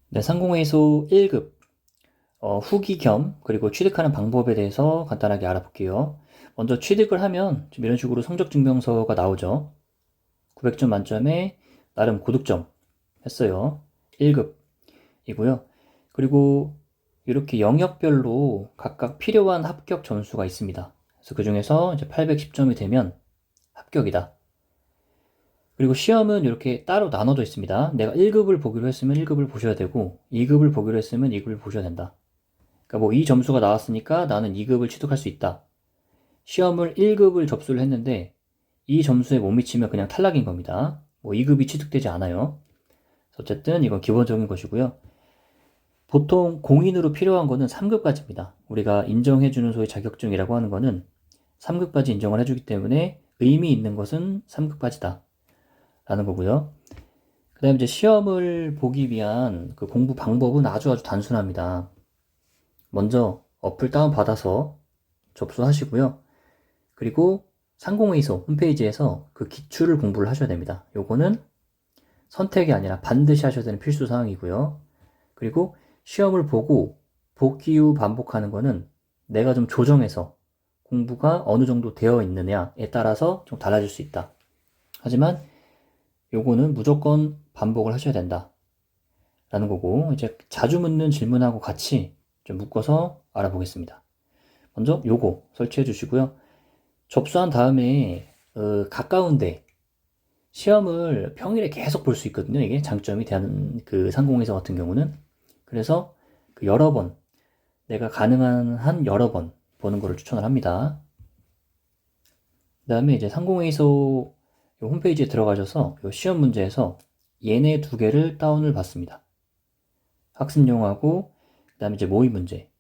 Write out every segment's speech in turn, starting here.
네, 상공회의소 1급 후기 겸 그리고 취득하는 방법에 대해서 간단하게 알아볼게요. 먼저 취득을 하면 좀 이런 식으로 성적 증명서가 나오죠. 900점 만점에 나름 고득점 했어요. 1급이고요. 그리고 이렇게 영역별로 각각 필요한 합격 점수가 있습니다. 그래서 그 중에서 이제 810점이 되면 합격이다. 그리고 시험은 이렇게 따로 나눠져 있습니다. 내가 1급을 보기로 했으면 1급을 보셔야 되고 2급을 보기로 했으면 2급을 보셔야 된다. 그러니까 뭐 이 점수가 나왔으니까 나는 2급을 취득할 수 있다. 시험을 1급을 접수를 했는데 이 점수에 못 미치면 그냥 탈락인 겁니다. 뭐 2급이 취득되지 않아요. 어쨌든 이건 기본적인 것이고요. 보통 공인으로 필요한 거는 3급까지입니다. 우리가 인정해주는 소위 자격증이라고 하는 거는 3급까지 인정을 해주기 때문에 의미 있는 것은 3급까지다 라는 거고요. 그 다음에 이제 시험을 보기 위한 그 공부 방법은 아주 단순합니다. 먼저 어플 다운받아서 접수하시고요. 그리고 상공회의소 홈페이지에서 그 기출을 공부를 하셔야 됩니다. 요거는 선택이 아니라 반드시 하셔야 되는 필수 사항이고요. 그리고 시험을 보고 복기 후 반복하는 거는 내가 좀 조정해서 공부가 어느 정도 되어 있느냐에 따라서 좀 달라질 수 있다. 하지만 요거는 무조건 반복을 하셔야 된다 라는 거고, 이제 자주 묻는 질문하고 같이 좀 묶어서 알아보겠습니다. 먼저 요거 설치해 주시고요. 접수한 다음에 가까운데 시험을 평일에 계속 볼 수 있거든요. 이게 장점이 대한 그 상공회의소 같은 경우는. 그래서 그 여러 번, 내가 가능한 한 여러 번 보는 거를 추천을 합니다. 그 다음에 이제 상공회의소 홈페이지에 들어가셔서 시험 문제에서 얘네 두 개를 다운을 받습니다. 학습용하고 그 다음에 이제 모의 문제.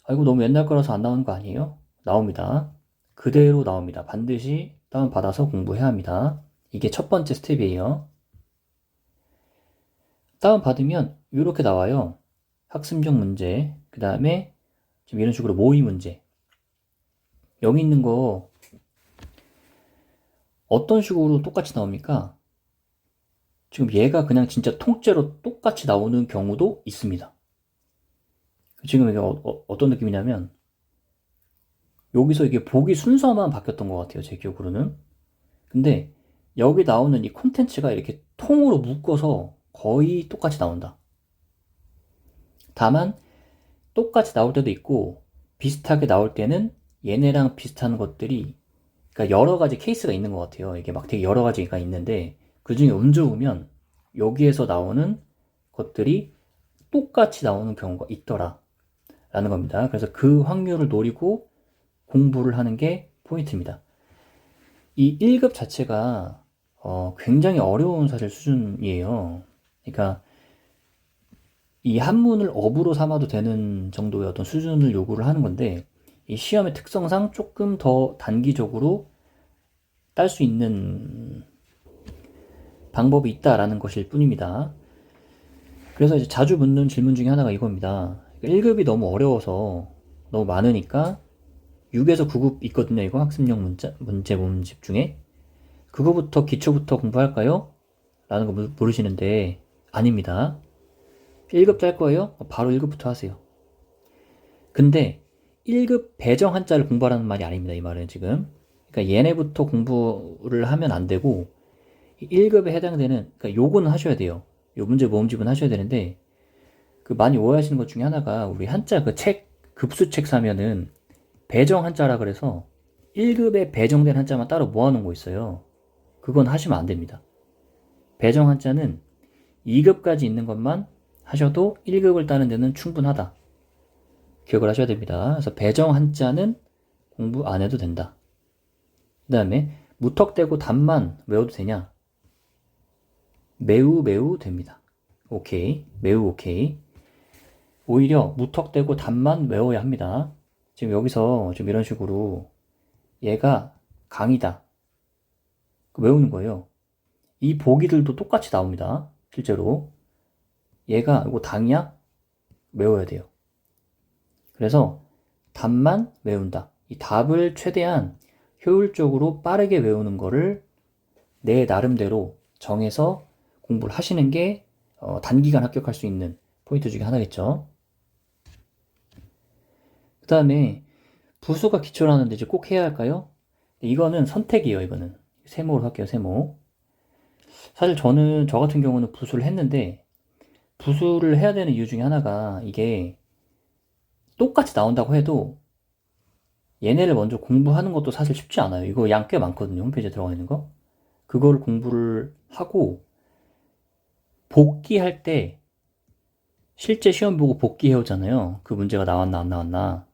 아이고 너무 옛날 거라서 안 나오는 거 아니에요? 나옵니다. 그대로 나옵니다. 반드시 다운받아서 공부해야 합니다. 이게 첫 번째 스텝이에요. 다운받으면 이렇게 나와요. 학습용 문제, 그 다음에 좀 이런 식으로 모의 문제. 여기 있는 거 어떤 식으로 똑같이 나옵니까? 지금 얘가 그냥 진짜 통째로 똑같이 나오는 경우도 있습니다. 지금 이게 어떤 느낌이냐면 여기서 이게 보기 순서만 바뀌었던 것 같아요. 제 기억으로는. 근데 여기 나오는 이 콘텐츠가 이렇게 통으로 묶어서 거의 똑같이 나온다. 다만 똑같이 나올 때도 있고 비슷하게 나올 때는 얘네랑 비슷한 것들이, 그러니까 여러 가지 케이스가 있는 것 같아요. 이게 막 되게 여러 가지가 있는데 그 중에 운 좋으면 여기에서 나오는 것들이 똑같이 나오는 경우가 있더라 라는 겁니다. 그래서 그 확률을 노리고 공부를 하는 게 포인트입니다. 이 1급 자체가 굉장히 어려운 사실 수준이에요. 그러니까 이 한문을 업으로 삼아도 되는 정도의 어떤 수준을 요구를 하는 건데 이 시험의 특성상 조금 더 단기적으로 딸 수 있는 방법이 있다라는 것일 뿐입니다. 그래서 이제 자주 묻는 질문 중에 하나가 이겁니다. 1급이 너무 어려워서 너무 많으니까 6에서 9급 있거든요. 이거 학습용 문제 모음집 중에 그거부터 기초부터 공부할까요? 라는 거 물으시는데 아닙니다. 1급 짤 거예요? 바로 1급부터 하세요. 근데 1급 배정 한자를 공부하라는 말이 아닙니다. 이 말은 지금. 그러니까 얘네부터 공부를 하면 안 되고 1급에 해당되는, 그러니까 요거는 하셔야 돼요. 요 문제 모음집은 하셔야 되는데 그 많이 오해하시는 것 중에 하나가 우리 한자 그 책, 급수책 사면은 배정 한자라 그래서 1급에 배정된 한자만 따로 모아놓은 거 있어요. 그건 하시면 안 됩니다. 배정 한자는 2급까지 있는 것만 하셔도 1급을 따는 데는 충분하다. 기억을 하셔야 됩니다. 그래서 배정 한자는 공부 안 해도 된다. 그 다음에 무턱대고 답만 외워도 되냐? 매우 됩니다. 오케이. 매우 오케이. 오히려 무턱대고 답만 외워야 합니다. 지금 여기서 좀 이런 식으로 얘가 강이다. 외우는 거예요. 이 보기들도 똑같이 나옵니다. 실제로. 얘가 이거 당이야? 외워야 돼요. 그래서 답만 외운다. 이 답을 최대한 효율적으로 빠르게 외우는 거를 내 나름대로 정해서 공부를 하시는 게 단기간 합격할 수 있는 포인트 중에 하나겠죠. 그 다음에 부수가 기초라는데 이제 꼭 해야 할까요? 이거는 선택이에요. 이거는 세모로 할게요. 세모. 사실 저는 저 같은 경우는 부수를 했는데 부수를 해야 되는 이유 중에 하나가 이게 똑같이 나온다고 해도 얘네를 먼저 공부하는 것도 사실 쉽지 않아요. 이거 양 꽤 많거든요. 홈페이지에 들어가 있는 거. 그걸 공부를 하고 복귀할 때 실제 시험 보고 복귀해 오잖아요. 그 문제가 나왔나 안 나왔나.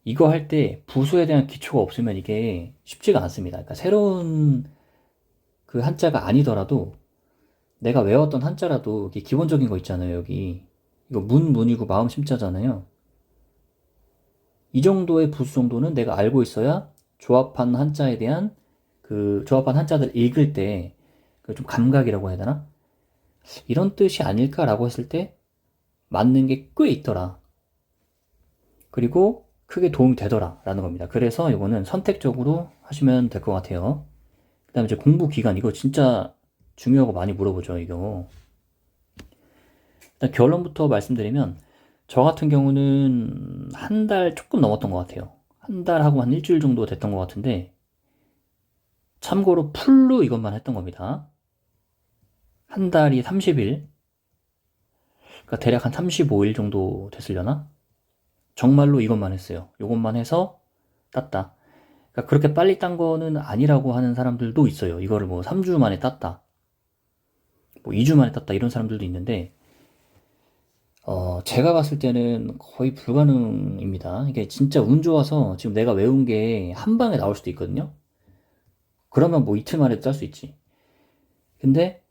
이거 할 때 부수에 대한 기초가 없으면 이게 쉽지가 않습니다. 그러니까 새로운 그 한자가 아니더라도 내가 외웠던 한자라도 이게 기본적인 거 있잖아요. 여기 이거 문이고 마음 심자잖아요. 이 정도의 부수 정도는 내가 알고 있어야 조합한 한자에 대한 그 조합한 한자들 읽을 때 그 좀 감각이라고 해야 되나? 이런 뜻이 아닐까라고 했을 때 맞는 게 꽤 있더라. 그리고 크게 도움이 되더라 라는 겁니다. 그래서 이거는 선택적으로 하시면 될 것 같아요. 그 다음에 이제 공부 기간, 이거 진짜 중요하고 많이 물어보죠, 이거. 일단 결론부터 말씀드리면 저 같은 경우는 한 달 조금 넘었던 것 같아요. 한 달하고 한 일주일 정도 됐던 것 같은데 참고로 풀로 이것만 했던 겁니다. 한 달이 30일, 그러니까 대략 한 35일 정도 됐으려나? 정말로 이것만 했어요. 이것만 해서 땄다. 그러니까 그렇게 빨리 딴 거는 아니라고 하는 사람들도 있어요. 이거를 뭐 3주 만에 땄다, 뭐 2주 만에 땄다 이런 사람들도 있는데 제가 봤을 때는 거의 불가능입니다. 이게 진짜 운 좋아서 지금 내가 외운 게 한 방에 나올 수도 있거든요. 그러면 뭐 이틀 만에도 짤 수 있지. 근데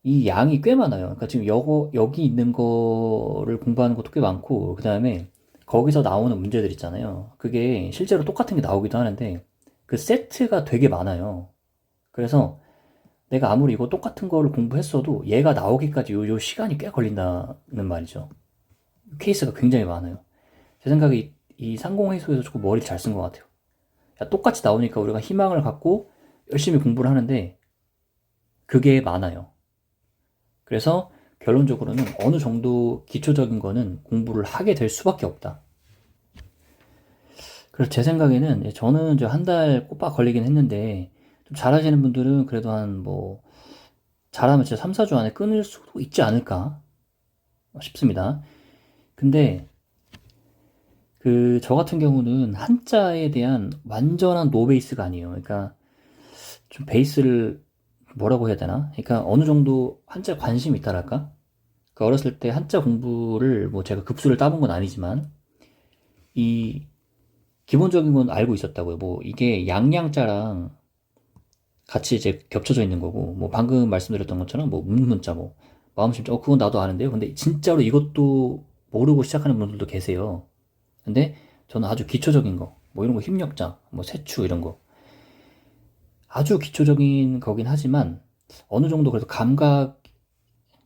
이 양이 꽤 많아요. 그러니까 지금 여기 있는 거를 공부하는 것도 꽤 많고, 그 다음에 거기서 나오는 문제들 있잖아요. 그게 실제로 똑같은 게 나오기도 하는데, 그 세트가 되게 많아요. 그래서 내가 아무리 이거 똑같은 거를 공부했어도 얘가 나오기까지 요 시간이 꽤 걸린다는 말이죠. 케이스가 굉장히 많아요. 제 생각에 이 상공회수에서 조금 머리를 잘 쓴 것 같아요. 야, 똑같이 나오니까 우리가 희망을 갖고 열심히 공부를 하는데 그게 많아요. 그래서 결론적으로는 어느 정도 기초적인 거는 공부를 하게 될 수밖에 없다. 그래서 제 생각에는 저는 이제 한 달 꼬박 걸리긴 했는데 좀 잘하시는 분들은 그래도 한 뭐 잘하면 진짜 3, 4주 안에 끊을 수도 있지 않을까 싶습니다. 근데 그 저 같은 경우는 한자에 대한 완전한 노베이스가 아니에요. 그러니까 좀 베이스를 뭐라고 해야 되나? 그러니까 어느 정도 한자에 관심이 있다랄까? 그 어렸을 때 한자 공부를 뭐 제가 급수를 따본 건 아니지만 이 기본적인 건 알고 있었다고요. 뭐 이게 양양자랑 같이 이제 겹쳐져 있는 거고, 뭐 방금 말씀드렸던 것처럼 뭐 문문자, 뭐 마음심자, 그건 나도 아는데요. 근데 진짜로 이것도 모르고 시작하는 분들도 계세요. 근데 저는 아주 기초적인 거, 뭐 이런 거 힘력자, 뭐 세추 이런 거 아주 기초적인 거긴 하지만 어느 정도 그래도 감각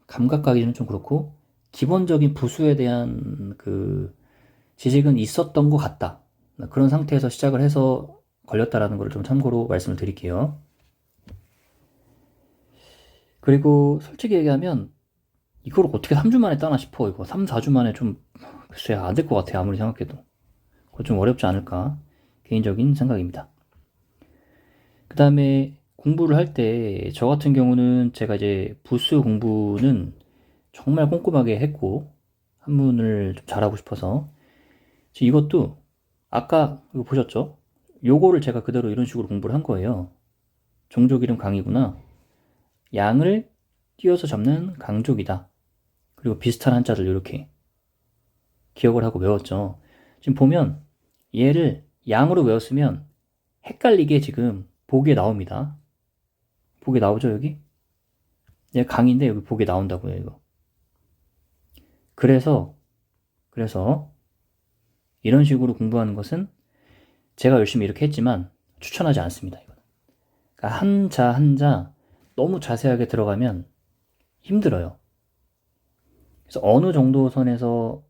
가기는 좀 그렇고 기본적인 부수에 대한 그 지식은 있었던 것 같다. 그런 상태에서 시작을 해서 걸렸다라는 걸 좀 참고로 말씀을 드릴게요. 그리고 솔직히 얘기하면 이걸 어떻게 3주 만에 따나 싶어. 이거 3, 4주 만에 좀 글쎄 안 될 것 같아. 아무리 생각해도. 그거 좀 어렵지 않을까. 개인적인 생각입니다. 그 다음에 공부를 할 때 저 같은 경우는 제가 이제 부수 공부는 정말 꼼꼼하게 했고 한문을 좀 잘하고 싶어서 이것도 아까 이거 보셨죠? 요거를 제가 그대로 이런 식으로 공부를 한 거예요. 종족 이름 강이구나. 양을 띄어서 잡는 강족이다. 그리고 비슷한 한자들 이렇게 기억을 하고 외웠죠. 지금 보면 얘를 양으로 외웠으면 헷갈리게 지금 보기에 나옵니다. 보기에 나오죠, 여기? 얘 강인데 여기 보기에 나온다고요, 이거. 그래서 이런 식으로 공부하는 것은 제가 열심히 이렇게 했지만 추천하지 않습니다, 이거는. 그러니까 한자 한자 너무 자세하게 들어가면 힘들어요. 그래서 어느 정도 선에서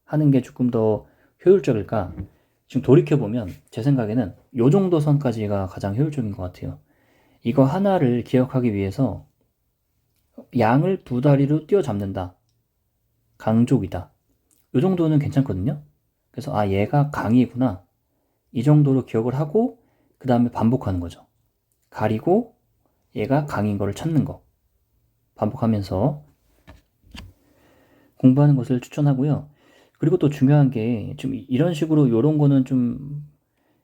하는 게 조금 더 효율적일까? 지금 돌이켜보면 제 생각에는 요 정도 선까지가 가장 효율적인 것 같아요. 이거 하나를 기억하기 위해서 양을 두 다리로 띄어 잡는다. 강족이다. 이 정도는 괜찮거든요. 그래서 아, 얘가 강이구나. 이 정도로 기억을 하고 그 다음에 반복하는 거죠. 가리고 얘가 강인 거를 찾는 거. 반복하면서 공부하는 것을 추천하고요. 그리고 또 중요한 게 좀 이런 식으로 이런 거는 좀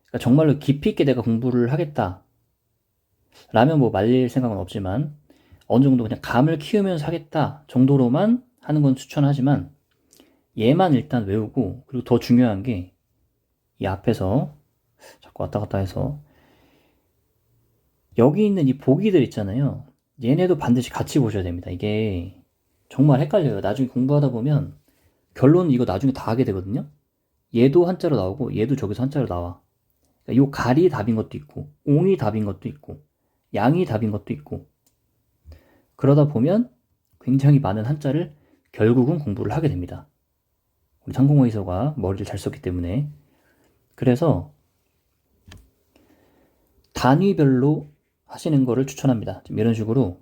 그러니까 정말로 깊이 있게 내가 공부를 하겠다. 라면 뭐 말릴 생각은 없지만 어느 정도 그냥 감을 키우면서 하겠다 정도로만 하는 건 추천하지만 얘만 일단 외우고 그리고 더 중요한 게 이 앞에서 자꾸 왔다 갔다 해서 여기 있는 이 보기들 있잖아요. 얘네도 반드시 같이 보셔야 됩니다. 이게 정말 헷갈려요. 나중에 공부하다 보면 결론은 이거 나중에 다 하게 되거든요. 얘도 한자로 나오고 얘도 저기서 한자로 나와. 그러니까 요 갈이 답인 것도 있고 옹이 답인 것도 있고 양이 답인 것도 있고 그러다 보면 굉장히 많은 한자를 결국은 공부를 하게 됩니다. 우리 상공회의서가 머리를 잘 썼기 때문에. 그래서 단위별로 하시는 거를 추천합니다. 좀 이런 식으로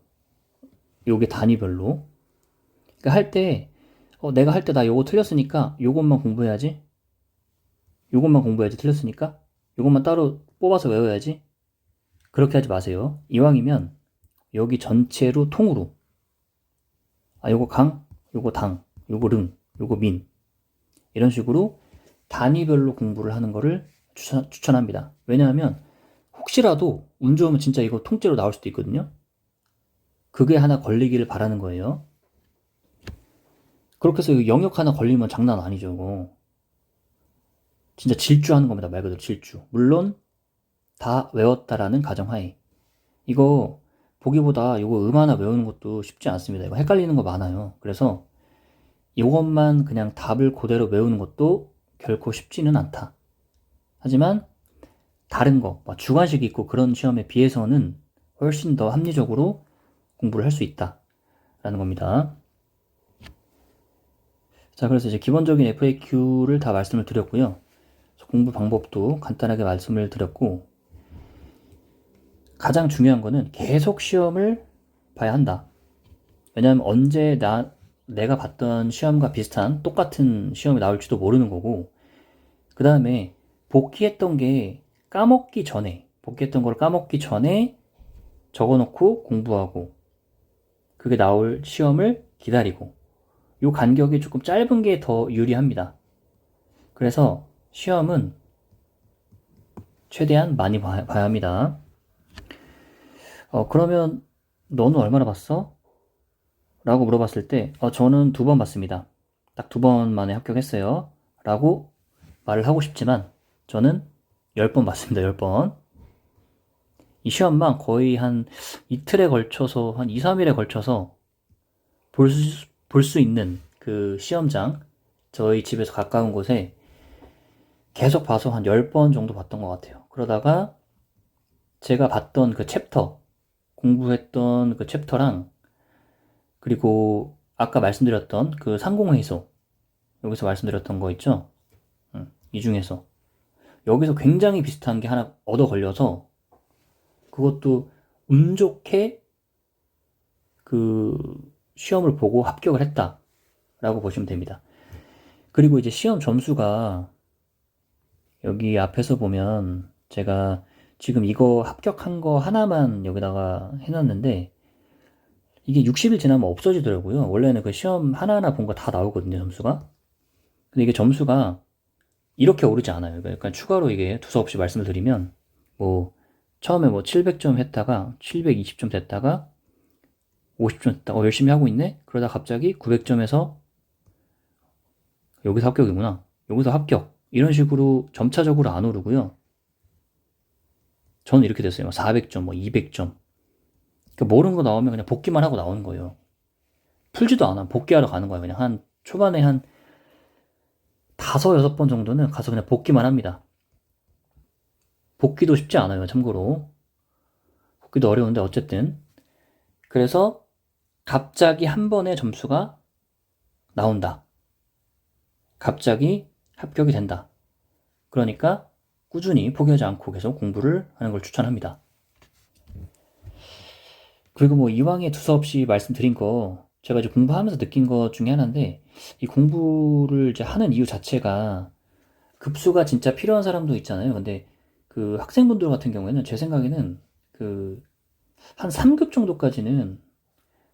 요게 단위별로. 그러니까 할 때 내가 할 때 나 요거 틀렸으니까 요것만 공부해야지. 요것만 공부해야지 틀렸으니까. 요것만 따로 뽑아서 외워야지. 그렇게 하지 마세요. 이왕이면 여기 전체로 통으로 아 요거 강, 요거 당, 요거 릉, 요거 민 이런 식으로 단위별로 공부를 하는 거를 추천합니다. 왜냐하면 혹시라도 운 좋으면 진짜 이거 통째로 나올 수도 있거든요. 그게 하나 걸리기를 바라는 거예요. 그렇게 해서 영역 하나 걸리면 장난 아니죠. 이거. 진짜 질주하는 겁니다. 말 그대로 질주. 물론 다 외웠다라는 가정하에. 이거 보기보다 이거 하나 외우는 것도 쉽지 않습니다. 이거 헷갈리는 거 많아요. 그래서 이것만 그냥 답을 그대로 외우는 것도 결코 쉽지는 않다. 하지만 다른 거, 주관식 있고 그런 시험에 비해서는 훨씬 더 합리적으로 공부를 할 수 있다라는 겁니다. 자, 그래서 이제 기본적인 FAQ를 다 말씀을 드렸고요. 공부 방법도 간단하게 말씀을 드렸고, 가장 중요한 거는 계속 시험을 봐야 한다. 왜냐하면 언제 내가 봤던 시험과 비슷한 똑같은 시험이 나올지도 모르는 거고, 그 다음에 복귀했던 걸 까먹기 전에 적어놓고 공부하고, 그게 나올 시험을 기다리고, 요 간격이 조금 짧은 게 더 유리합니다. 그래서 시험은 최대한 많이 봐야 합니다. 그러면 너는 얼마나 봤어? 라고 물어봤을 때 저는 2번 봤습니다. 딱 2번 만에 합격했어요. 라고 말을 하고 싶지만 저는 10번 봤습니다. 10번. 이 시험만 거의 한 이틀에 걸쳐서 한 2, 3일에 걸쳐서 볼 수 있는 그 시험장 저희 집에서 가까운 곳에 계속 봐서 한 10번 정도 봤던 것 같아요. 그러다가 제가 봤던 그 챕터, 공부했던 그 챕터랑 그리고 아까 말씀드렸던 그 상공회의소 여기서 말씀드렸던 거 있죠? 이 중에서 여기서 굉장히 비슷한 게 하나 얻어 걸려서 그것도 운 좋게 그 시험을 보고 합격을 했다라고 보시면 됩니다. 그리고 이제 시험 점수가 여기 앞에서 보면 제가 지금 이거 합격한 거 하나만 여기다가 해놨는데 이게 60일 지나면 없어지더라고요. 원래는 그 시험 하나하나 본 거 다 나오거든요, 점수가. 근데 이게 점수가 이렇게 오르지 않아요. 그러니까 추가로 이게 두서없이 말씀을 드리면 뭐 처음에 뭐 700점 했다가 720점 됐다가 50점 됐다. 열심히 하고 있네? 그러다 갑자기 900점에서 여기서 합격이구나. 여기서 합격. 이런 식으로 점차적으로 안 오르고요. 저는 이렇게 됐어요. 400점, 뭐 200점. 그러니까 모르는 거 나오면 그냥 복기만 하고 나오는 거예요. 풀지도 않아. 복기하러 가는 거예요. 그냥 한 초반에 한 5, 6번 정도는 가서 그냥 복기만 합니다. 복기도 쉽지 않아요. 참고로. 복기도 어려운데 어쨌든. 그래서 갑자기 한 번에 점수가 나온다. 갑자기 합격이 된다. 그러니까 꾸준히 포기하지 않고 계속 공부를 하는 걸 추천합니다. 그리고 뭐 이왕에 두서없이 말씀드린 거 제가 이제 공부하면서 느낀 것 중에 하나인데, 이 공부를 이제 하는 이유 자체가 급수가 진짜 필요한 사람도 있잖아요. 근데 그 학생분들 같은 경우에는 제 생각에는 그 한 3급 정도까지는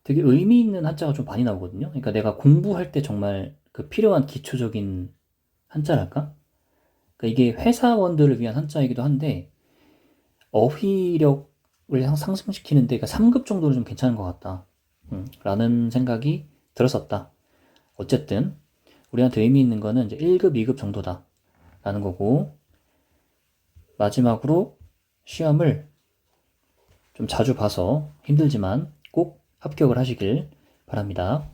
되게 의미 있는 한자가 좀 많이 나오거든요. 그러니까 내가 공부할 때 정말 그 필요한 기초적인 한자랄까? 그러니까 이게 회사원들을 위한 한자이기도 한데 어휘력을 상승시키는데 그러니까 3급 정도는 좀 괜찮은 것 같다. 라는 생각이 들었었다. 어쨌든 우리한테 의미 있는 거는 이제 1급, 2급 정도다. 라는 거고 마지막으로 시험을 좀 자주 봐서 힘들지만 꼭 합격을 하시길 바랍니다.